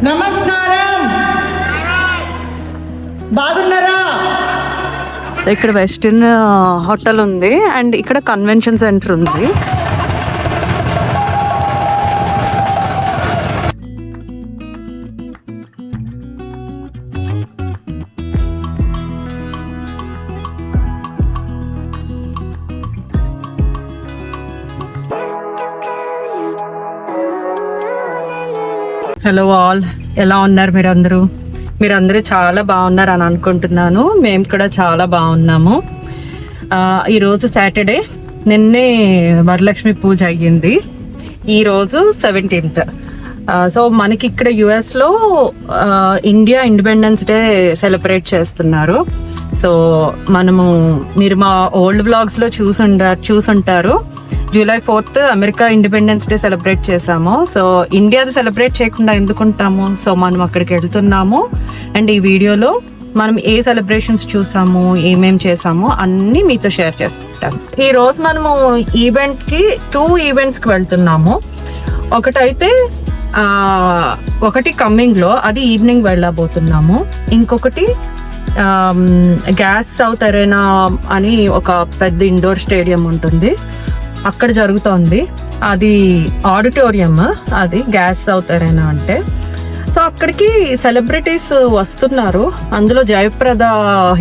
నమస్కారం. బాగున్నారా? ఇక్కడ వెస్టర్న్ హోటల్ ఉంది అండ్ ఇక్కడ కన్వెన్షన్ సెంటర్ ఉంది. హలో ఆల్, ఎలా ఉన్నారు మీరందరూ చాలా బాగున్నారు అని అనుకుంటున్నాను. మేము కూడా చాలా బాగున్నాము. ఈరోజు సాటర్డే, నిన్నే వరలక్ష్మి పూజ అయ్యింది. ఈరోజు 17th. సో మనకి ఇక్కడ యుఎస్లో ఇండియా ఇండిపెండెన్స్ డే సెలబ్రేట్ చేస్తున్నారు. సో మీరు మా ఓల్డ్ వ్లాగ్స్లో చూసుంటారు. July 4th America independence day celebrate చేసాము. సో ఇండియాది సెలబ్రేట్ చేయకుండా ఎందుకుంటాము? సో మనం అక్కడికి వెళ్తున్నాము అండ్ ఈ వీడియోలో మనం ఏ సెలబ్రేషన్స్ చూసాము, ఏమేం చేసాము అన్నీ మీతో షేర్ చేసుకుంటాం. ఈ రోజు మనము ఈవెంట్కి 2 ఈవెంట్స్కి వెళ్తున్నాము. ఒకటి కమ్మింగ్లో, అది ఈవినింగ్ వెళ్ళబోతున్నాము. ఇంకొకటి గ్యాస్ సౌత్ అరేనా అని ఒక పెద్ద ఇండోర్ స్టేడియం ఉంటుంది, అక్కడ జరుగుతోంది. అది ఆడిటోరియం, అది గ్యాస్ సౌత్ అరేనా అంటే. సో అక్కడికి సెలబ్రిటీస్ వస్తున్నారు. అందులో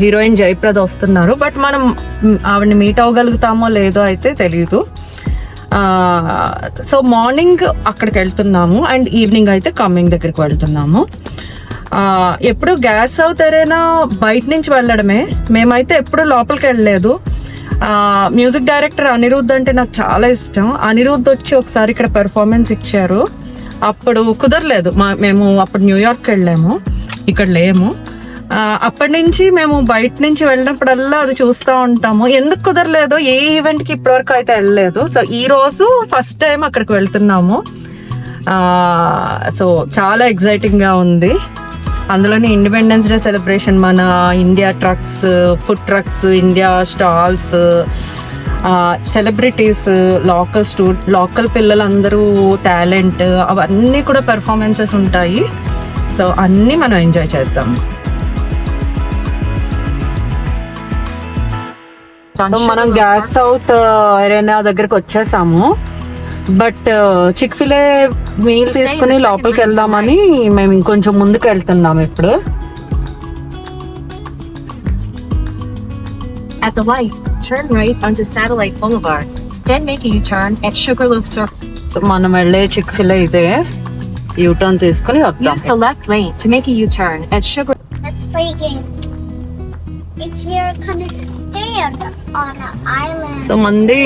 హీరోయిన్ జయప్రద వస్తున్నారు. బట్ మనం ఆవిడని మీట్ అవ్వగలుగుతామో లేదో అయితే తెలీదు. సో మార్నింగ్ అక్కడికి వెళ్తున్నాము అండ్ ఈవినింగ్ అయితే కమ్మింగ్ దగ్గరికి వెళ్తున్నాము. ఎప్పుడు గ్యాస్ సౌత్ అరేనా బయట నుంచి వెళ్ళడమే, మేమైతే ఎప్పుడు లోపలికి వెళ్ళలేదు. మ్యూజిక్ డైరెక్టర్ అనిరుద్ధ్ అంటే నాకు చాలా ఇష్టం. అనిరుద్ధ్ వచ్చి ఒకసారి ఇక్కడ పెర్ఫార్మెన్స్ ఇచ్చారు, అప్పుడు కుదరలేదు. మేము అప్పుడు న్యూయార్క్ వెళ్ళాము, ఇక్కడ లేము. అప్పటి నుంచి మేము బయట నుంచి వెళ్ళినప్పుడల్లా అది చూస్తూ ఉంటాము. ఎందుకు కుదరలేదు, ఏ ఈవెంట్కి ఇప్పటివరకు అయితే వెళ్ళలేదు. సో ఈ రోజు ఫస్ట్ టైం అక్కడికి వెళ్తున్నాము. సో చాలా ఎగ్జైటింగ్గా ఉంది. అందులోని ఇండిపెండెన్స్ డే సెలబ్రేషన్, మన India trucks, food trucks, India stalls, celebrities, local పిల్లలందరూ టాలెంట్, అవన్నీ కూడా పెర్ఫార్మెన్సెస్ ఉంటాయి. సో అన్నీ మనం ఎంజాయ్ చేద్దాం. సో మనం గ్యాస్ సౌత్ అరేనా దగ్గరికి వచ్చేసాము. బట్ చిక్-ఫిల్-ఏ మీల్ తీసుకుని లోపలికి వెళ్దామని మేము ఇంకొంచెం ముందుకు వెళ్తున్నాము ఇప్పుడు. At the light, turn right onto Satellite Boulevard, then make a U-turn at Sugarloaf Circle. So మనం వెళ్ళే చిక్-ఫిల్-ఏ ఇదే. యూటర్న్ తీసుకుని వద్దాం. Use the left lane to make a U-turn at Sugar. Let's play a game. If you're gonna stay on an island. So మంది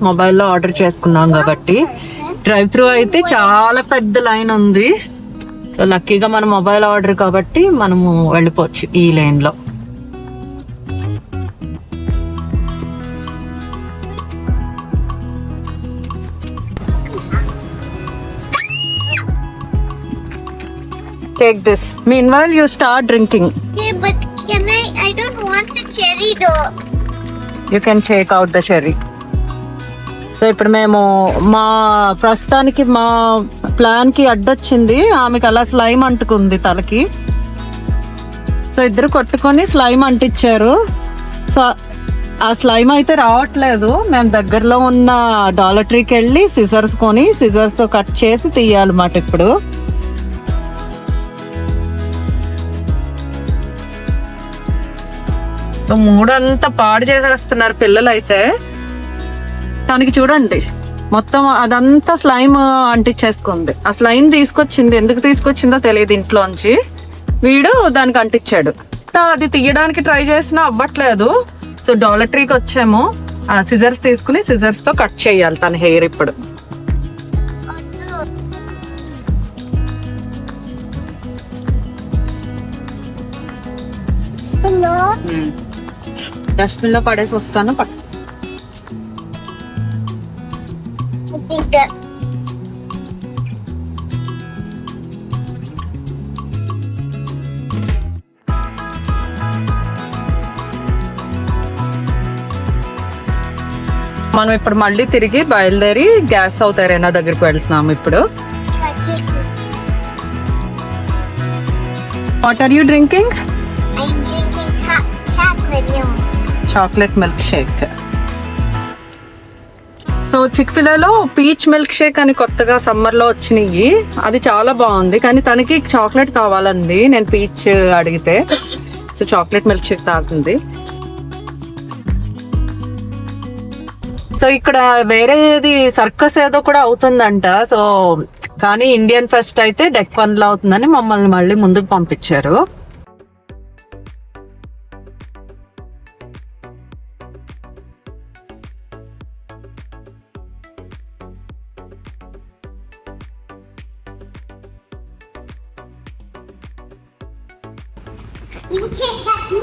మొబైల్లో order చేసుకున్నాం కాబట్టి drive through అయితే చాలా పెద్ద లైన్ ఉంది. సో లక్కీగా మన మొబైల్ ఆర్డర్ కాబట్టి మనము వెళ్ళిపోవచ్చు ఈ లైన్ లో. Take this. Meanwhile, you start drinking. Okay, but can I don't want the cherry though. You can take out the cherry. So ఇప్పుడు మేము ప్రస్తుతానికి మా ప్లాన్కి అడ్డొచ్చింది. ఆమెకి అలా స్లైమ్ అంటుకుంది తలకి. సో ఇద్దరు కొట్టుకొని స్లైమ్ అంటించారు. సో ఆ స్లైమ్ అయితే రావట్లేదు. మేము దగ్గరలో ఉన్న డాలర్ ట్రీకి వెళ్ళి సిజర్స్తో కట్ చేసి తీయాలన్నమాట ఇప్పుడు. మూడంతా పాడు చేసేస్తున్నారు పిల్లలు అయితే. తనకి చూడండి, మొత్తం అదంతా స్లైమ్ అంటించేసుకుంది. ఆ స్లైమ్ ఎందుకు తీసుకొచ్చిందో తెలియదు ఇంట్లోంచి. వీడు దానికి అంటించాడు. అది తీయడానికి ట్రై చేసినా అవ్వట్లేదు. సో డాలర్ ట్రీకి వచ్చాము. ఆ సిజర్స్ తీసుకుని సిజర్స్తో కట్ చేయాలి తన హెయిర్ ఇప్పుడు. డస్ట్బిన్ లో పడేసి వస్తాను. మనం ఇప్పుడు మళ్ళీ తిరిగి బయలుదేరి గ్యాస్ సౌత్ అరేనా దగ్గరికి వెళ్తున్నాము ఇప్పుడు. What are you drinking? I'm drinking chocolate milk. Chocolate milk shake. So చిక్ఫిలేలో పీచ్ మిల్క్ షేక్ అని కొత్తగా సమ్మర్లో వచ్చినాయి, అది చాలా బాగుంది. కానీ తనకి చాక్లెట్ కావాలంది, నేను పీచ్ అడిగితే. సో చాక్లెట్ మిల్క్ షేక్ తాగుతుంది. సో ఇక్కడ వేరేది సర్కస్ ఏదో కూడా అవుతుందంట. సో కానీ ఇండియన్ ఫెస్ట్ అయితే డెక్ 1 లో అవుతుందని మమ్మల్ని మళ్ళీ ముందుకు పంపించారు. You can't catch me.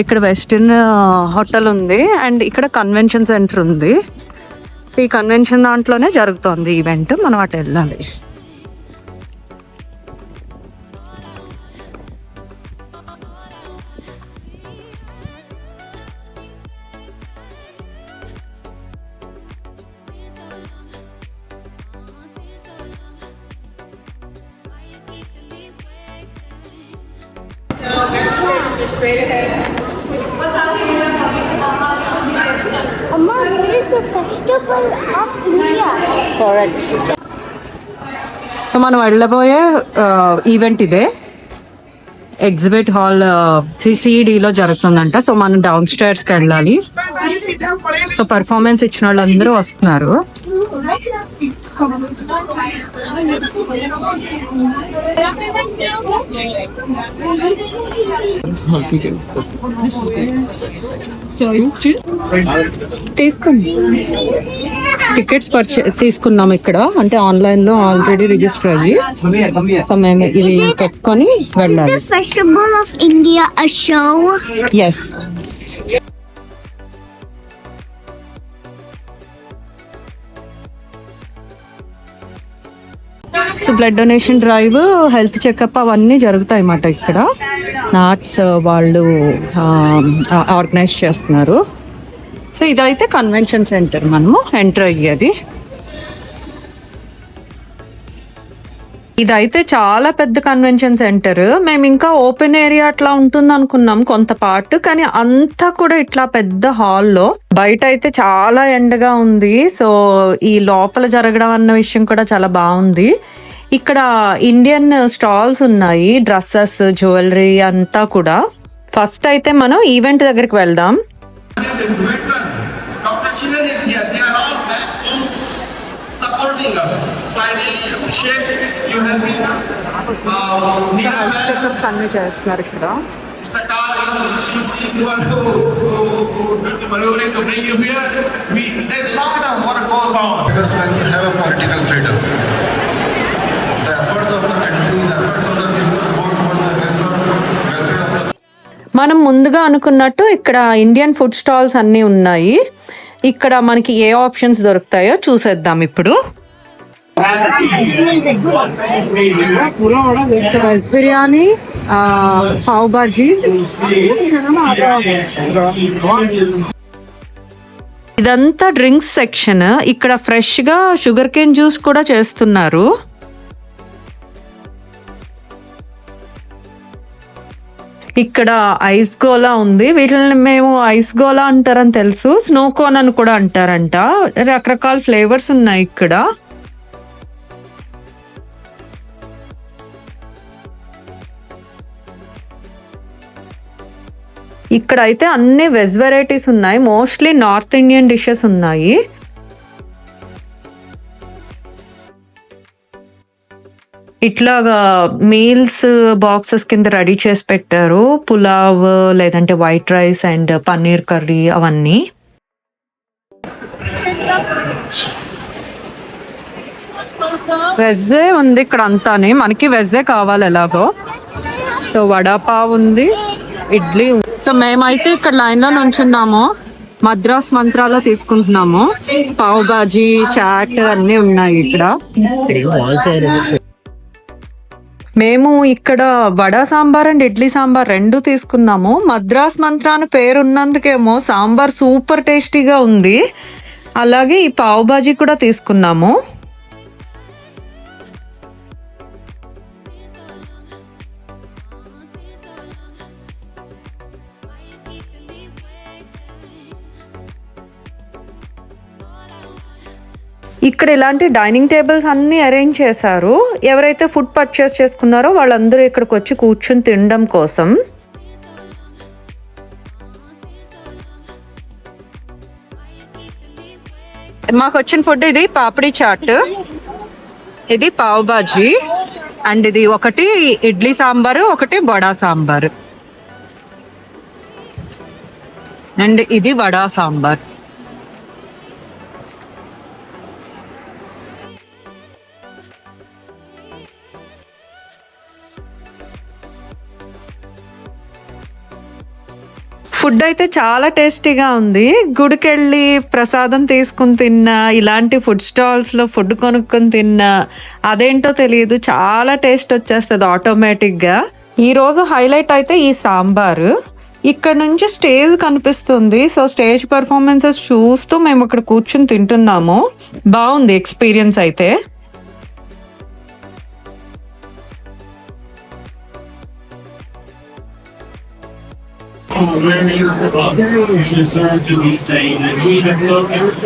ఇక్కడ వెస్టర్న్ హోటల్ ఉంది అండ్ ఇక్కడ కన్వెన్షన్ సెంటర్ ఉంది. ఈ కన్వెన్షన్ దాంట్లోనే జరుగుతోంది ఈవెంట్, మనం అటు వెళ్ళాలి. Amma, where is the festival of India? So మనం వెళ్ళబోయే ఈవెంట్ ఇదే. ఎగ్జిబిట్ హాల్ 3CD లో జరుగుతుందంట. సో మనం డౌన్ స్టైర్స్కి వెళ్ళాలి. సో పర్ఫార్మెన్స్ ఇచ్చిన వాళ్ళందరూ వస్తున్నారు. తీసుకోండి, టికెట్స్ తీసుకున్నాం ఇక్కడ, అంటే ఆన్లైన్ లో ఆల్రెడీ రిజిస్టర్ అయ్యి. సో మేము ఇవి పెట్టుకొని వెళ్ళాలి. The Festival of India a show? Yes. So blood donation drive, health checkup అవన్నీ జరుగుతాయి అన్నమాట ఇక్కడ. నాట్స్ వాళ్ళు ఆర్గనైజ్ చేస్తున్నారు. సో ఇదైతే కన్వెన్షన్ సెంటర్, మనము ఎంటర్ అయ్యేది. ఇదైతే చాలా పెద్ద కన్వెన్షన్ సెంటర్. మేము ఇంకా ఓపెన్ ఏరియా అట్లా ఉంటుంది అనుకున్నాం కొంత పార్ట్, కానీ అంతా కూడా ఇట్లా పెద్ద హాల్లో. బయట అయితే చాలా ఎండగా ఉంది. సో ఈ లోపల జరగడం అన్న విషయం కూడా చాలా బాగుంది. ఇక్కడ ఇండియన్ స్టాల్స్ ఉన్నాయి, డ్రెస్సెస్, జ్యువెలరీ అంతా కూడా. ఫస్ట్ అయితే మనం ఈవెంట్ దగ్గరికి వెళ్దాం. Dr. Chiran is here. They are all back home supporting us. So I really appreciate you have been అన్ని చేస్తున్నారు ఇక్కడ. Mr. Carl, you are maneuvering to bring you here. There's a lot of work goes on. Because when you have a political freedom, the efforts of the country, the efforts of the people go towards the welfare of the. మనం ముందుగా అనుకున్నట్టు ఇక్కడ Indian food stalls అన్నీ ఉన్నాయి. ఇక్కడ మనకి ఏ options దొరుకుతాయో చూసేద్దాం ఇప్పుడు. వెజ్ బిర్యానీ, పావ్ బాజీ, ఇదంతా డ్రింక్స్ సెక్షన్. ఇక్కడ ఫ్రెష్ గా షుగర్ కేన్ జ్యూస్ కూడా చేస్తున్నారు. ఇక్కడ ఐస్ గోలా ఉంది. వీటిని మేము ఐస్ గోలా అంటారని తెలుసు, స్నో కోన్ అని కూడా అంటారంట. రకరకాల ఫ్లేవర్స్ ఉన్నాయి ఇక్కడ. ఇక్కడ అయితే అన్ని వెజ్ వెరైటీస్ ఉన్నాయి, మోస్ట్లీ నార్త్ ఇండియన్ డిషెస్ ఉన్నాయి. ఇట్లాగా మీల్స్ బాక్సెస్ కింద రెడీ చేసి పెట్టారు. పులావ్, లేదంటే white rice and paneer curry అవన్నీ. వెజ్జే ఉంది ఇక్కడ అంతానే, మనకి వెజ్జే కావాలి ఎలాగో. సో వడాపావ్ ఉంది, ఇడ్లీ. సో మేమైతే ఇక్కడ లైన్ లో నుంచున్నాము, మద్రాస్ మంత్రాలో తీసుకుంటున్నాము. పావ్ బాజీ, చాట్ అన్నీ ఉన్నాయి ఇక్కడ. మేము ఇక్కడ వడ సాంబార్ అండ్ ఇడ్లీ సాంబార్ రెండు తీసుకున్నాము. మద్రాస్ మంత్ర అని పేరు ఉన్నందుకేమో సాంబార్ సూపర్ టేస్టీగా ఉంది. అలాగే ఈ పావ్ బాజీ కూడా తీసుకున్నాము. ఇక్కడ ఇలాంటి డైనింగ్ టేబుల్స్ అన్నీ అరేంజ్ చేశారు. ఎవరైతే ఫుడ్ పర్చేస్ చేసుకున్నారో వాళ్ళందరూ ఇక్కడికి వచ్చి కూర్చుని తినడం కోసం. మాకు వచ్చిన ఫుడ్ ఇది పాపడీ చాట్, ఇది పావ్ బాజీ, అండ్ ఇది ఒకటి ఇడ్లీ సాంబారు, ఒకటి వడా సాంబారు, అండ్ ఇది వడా సాంబార్. ఫుడ్ అయితే చాలా టేస్టీగా ఉంది. గుడికెళ్ళి ప్రసాదం తీసుకుని తిన్నా, ఇలాంటి ఫుడ్ స్టాల్స్లో ఫుడ్ కొనుక్కొని తిన్నా అదేంటో తెలియదు, చాలా టేస్ట్ వచ్చేస్తుంది ఆటోమేటిక్గా. ఈరోజు హైలైట్ అయితే ఈ సాంబారు. ఇక్కడ నుంచి స్టేజ్ కనిపిస్తుంది. సో స్టేజ్ పర్ఫార్మెన్సెస్ చూస్తూ మేము ఇక్కడ కూర్చుని తింటున్నాము. బాగుంది ఎక్స్పీరియన్స్ అయితే. Where you deserve to be saved, and we have looked at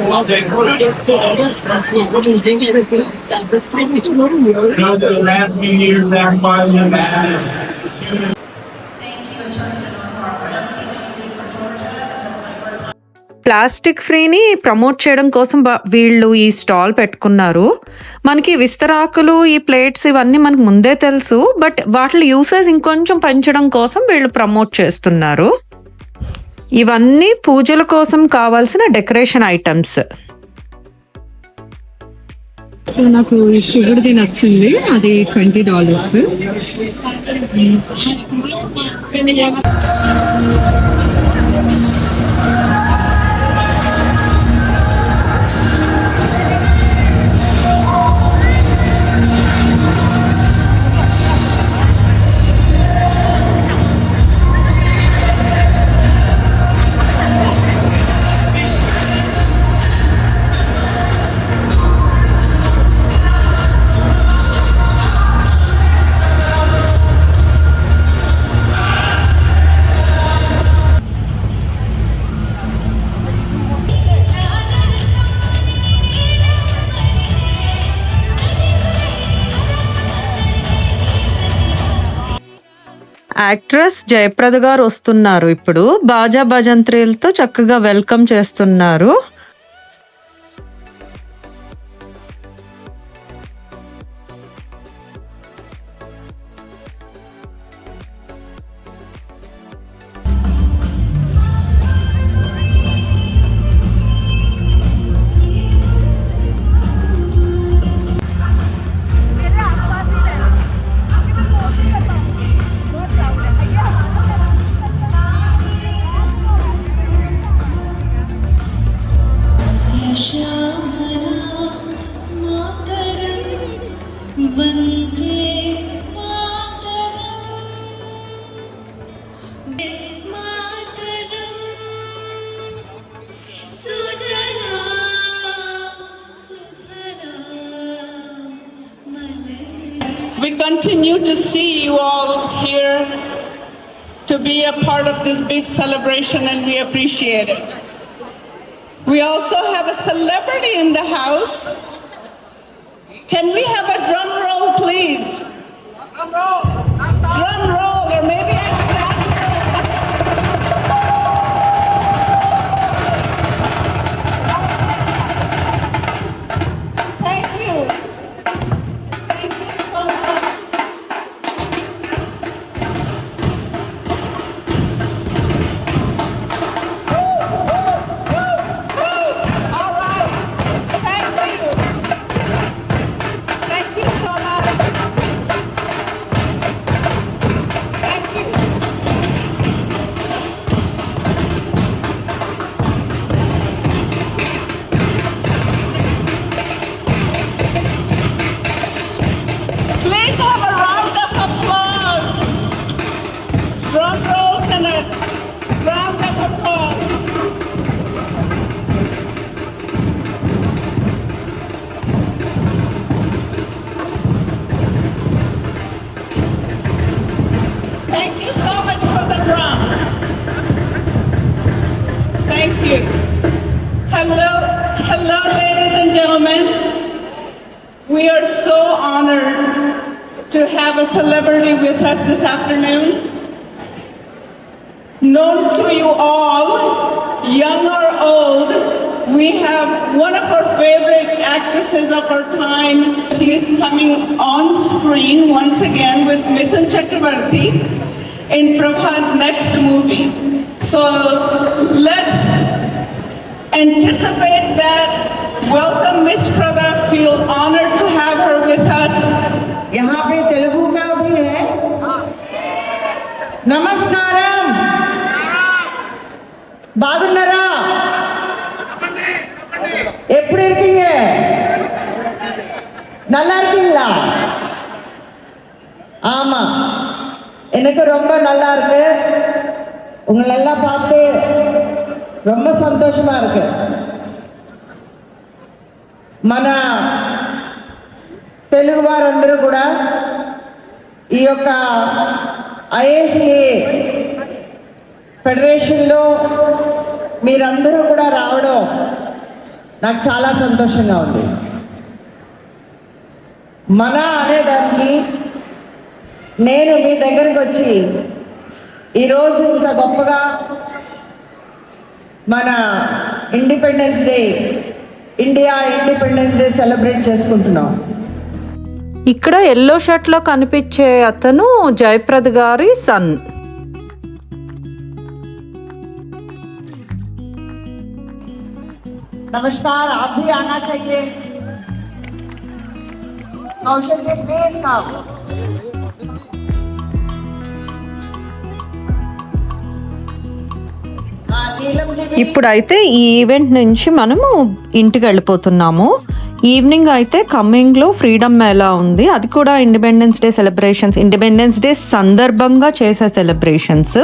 the last few years, everybody have had. Plastic ఫ్రీని ప్రమోట్ చేయడం కోసం వీళ్ళు ఈ స్టాల్ పెట్టుకున్నారు. మనకి విస్తరాకులు, ఈ ప్లేట్స్ ఇవన్నీ మనకు ముందే తెలుసు, బట్ వాటి యూసేజ్ ఇంకొంచెం పెంచడం కోసం వీళ్ళు ప్రమోట్ చేస్తున్నారు. ఇవన్నీ పూజల కోసం కావాల్సిన డెకరేషన్ ఐటమ్స్. నాకు షుగర్ది నచ్చింది, అది $20. యాక్ట్రెస్ జయప్రద గారు వస్తున్నారు. ఇప్పుడు బాజా భజంత్రీలతో చక్కగా వెల్కమ్ చేస్తున్నారు. We continue to see you all here to be a part of this big celebration, and we appreciate it. We also have a celebrity in the house. Can we have a drum roll, please? Drum roll, or maybe I should ask Thank you. Thank you so much. All right. Thank you. Thank you so much. a celebrity with us this afternoon. Known to you all, young or old, we have one of our favorite actresses of our time. She is coming on screen once again with Mithun Chakravarti in Prabha's next movie. So let's anticipate that. Welcome Miss Prabha. Feel honored to have her with us. यहाँ पे तेलुगु का भी है. नमस्कारम. బాగున్నారా? எப்படி இருக்கீங்க? நல்லா இருக்கீங்களா? ஆமா, எனக்கு ரொம்ப நல்லா இருக்கு. உங்களெல்லாம் பார்த்து ரொம்ப సంతోషமா இருக்கு. మన తెలుగు వారందరూ కూడా ఈ యొక్క ఐఏసీఏ ఫెడరేషన్లో మీరందరూ కూడా రావడం నాకు చాలా సంతోషంగా ఉంది. మన అనేదానికి నేను మీ దగ్గరికి వచ్చి ఈరోజు ఇంత గొప్పగా మన independence day, India independence day celebrate చేసుకుంటున్నాం. ఇక్కడ ఎల్లో షర్ట్లో కనిపించే అతను జయప్రద గారి సన్. नमस्कार, आप भी आना चाहिए. कौशल जी प्लीज कम. ఇప్పుడైతే ఈ ఈవెంట్ నుంచి మనము ఇంటికి వెళ్ళిపోతున్నాము. ఈవినింగ్ అయితే ఖమ్మింగ్లో ఫ్రీడమ్ మేళా ఉంది. అది కూడా independence day celebrations, independence day సందర్భంగా చేసే సెలబ్రేషన్స్.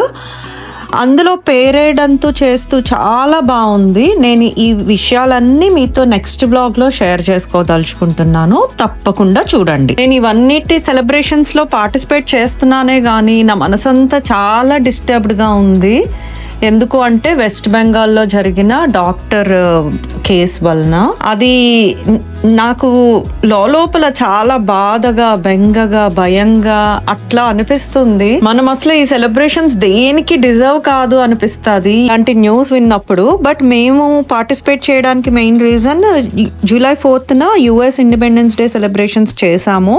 అందులో పేరేడ్ అంటూ చేస్తూ చాలా బాగుంది. నేను ఈ విషయాలన్నీ మీతో నెక్స్ట్ బ్లాగ్లో షేర్ చేసుకోదలుచుకుంటున్నాను. తప్పకుండా చూడండి. నేను ఇవన్నిటి సెలబ్రేషన్స్లో పార్టిసిపేట్ చేస్తున్నానే కానీ నా మనసంతా చాలా డిస్టర్బ్డ్గా ఉంది. ఎందుకు అంటే వెస్ట్ బెంగాల్లో జరిగిన డాక్టర్ కేసు వలన అది నాకు లోపల చాలా బాధగా, బెంగగా, భయంగా అట్లా అనిపిస్తుంది. మనం అసలు ఈ సెలబ్రేషన్స్ దేనికి డిజర్వ్ కాదు అనిపిస్తుంది అలాంటి న్యూస్ విన్నప్పుడు. బట్ మేము పార్టిసిపేట్ చేయడానికి main reason July 4th US independence day celebrations చేశాము.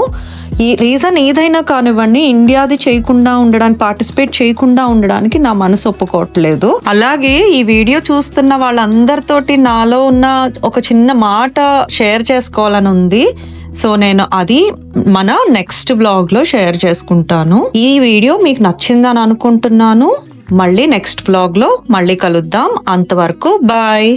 ఈ రీజన్ ఏదైనా కానివ్వండి, ఇండియాది చేయకుండా ఉండడానికి, పార్టిసిపేట్ చేయకుండా ఉండడానికి నా మనసు ఒప్పుకోవట్లేదు. అలాగే ఈ వీడియో చూస్తున్న వాళ్ళందరితోటి నాలో ఉన్న ఒక చిన్న మాట షేర్ చేసుకోవాలని ఉంది. సో నేను అది మన నెక్స్ట్ బ్లాగ్ లో షేర్ చేసుకుంటాను. ఈ వీడియో మీకు నచ్చిందని అనుకుంటున్నాను. మళ్ళీ నెక్స్ట్ బ్లాగ్ లో మళ్ళీ కలుద్దాం. అంతవరకు బాయ్.